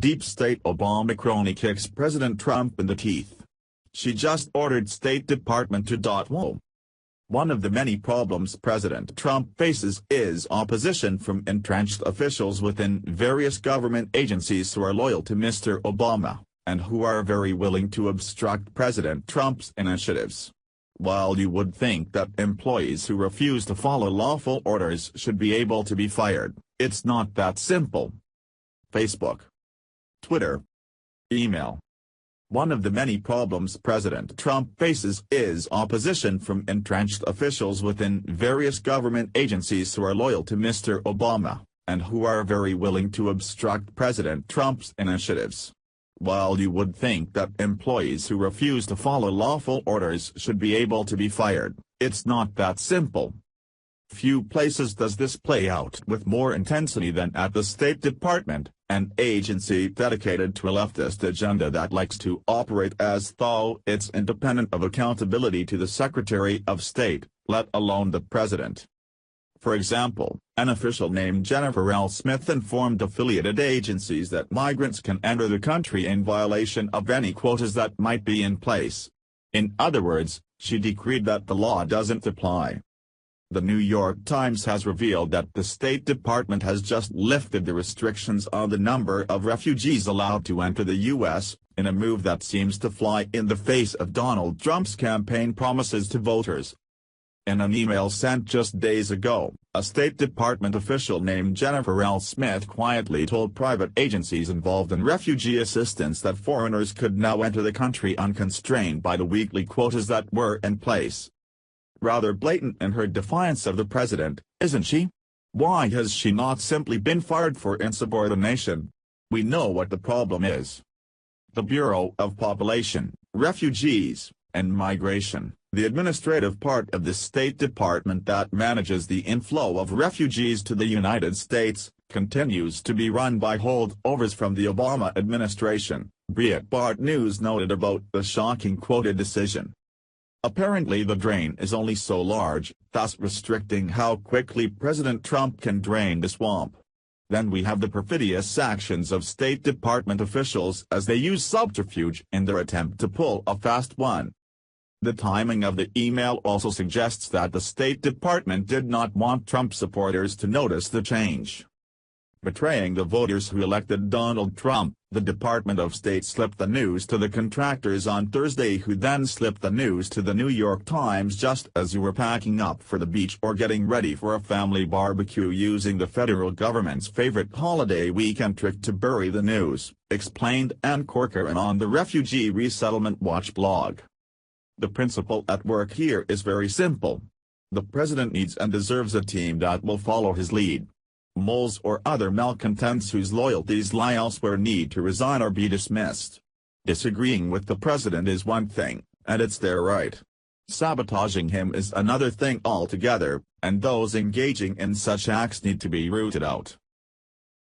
deep state Obama crony kicks President Trump in the teeth. She just ordered State Department to .whoa. One of the many problems President Trump faces is opposition from entrenched officials within various government agencies who are loyal to Mr. Obama, and who are very willing to obstruct President Trump's initiatives. While you would think that employees who refuse to follow lawful orders should be able to be fired, it's not that simple. Facebook, Twitter, email. One of the many problems President Trump faces is opposition from entrenched officials within various government agencies who are loyal to Mr. Obama, and who are very willing to obstruct President Trump's initiatives. While you would think that employees who refuse to follow lawful orders should be able to be fired, it's not that simple. Few places does this play out with more intensity than at the State Department, an agency dedicated to a leftist agenda that likes to operate as though it's independent of accountability to the Secretary of State, let alone the President. For example, an official named Jennifer L. Smith informed affiliated agencies that migrants can enter the country in violation of any quotas that might be in place. In other words, she decreed that the law doesn't apply. The New York Times has revealed that the State Department has just lifted the restrictions on the number of refugees allowed to enter the U.S., in a move that seems to fly in the face of Donald Trump's campaign promises to voters. In an email sent just days ago, a State Department official named Jennifer L. Smith quietly told private agencies involved in refugee assistance that foreigners could now enter the country unconstrained by the weekly quotas that were in place. Rather blatant in her defiance of the president, isn't she? Why has she not simply been fired for insubordination? We know what the problem is. The Bureau of Population, Refugees, and Migration, the administrative part of the State Department that manages the inflow of refugees to the United States, continues to be run by holdovers from the Obama administration, Breitbart News noted about the shocking quota decision. Apparently the drain is only so large, thus restricting how quickly President Trump can drain the swamp. Then we have the perfidious actions of State Department officials as they use subterfuge in their attempt to pull a fast one. The timing of the email also suggests that the State Department did not want Trump supporters to notice the change. Betraying the voters who elected Donald Trump, the Department of State slipped the news to the contractors on Thursday, who then slipped the news to the New York Times just as you were packing up for the beach or getting ready for a family barbecue, using the federal government's favorite holiday weekend trick to bury the news, explained Ann Corcoran on the Refugee Resettlement Watch blog. The principle at work here is very simple. The president needs and deserves a team that will follow his lead. Moles or other malcontents whose loyalties lie elsewhere need to resign or be dismissed. Disagreeing with the president is one thing, and it's their right. Sabotaging him is another thing altogether, and those engaging in such acts need to be rooted out.